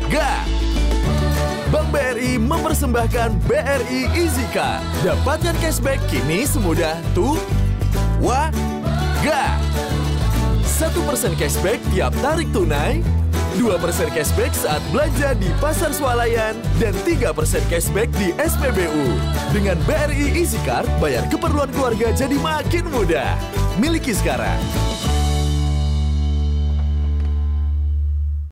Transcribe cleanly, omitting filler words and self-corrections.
Ga! Bank BRI mempersembahkan BRI Easy Card. Dapatkan cashback kini semudah Ga! 1% cashback tiap tarik tunai, 2% cashback saat belanja di pasar swalayan, dan 3% cashback di SPBU. Dengan BRI Easy Card, bayar keperluan keluarga jadi makin mudah. Miliki sekarang.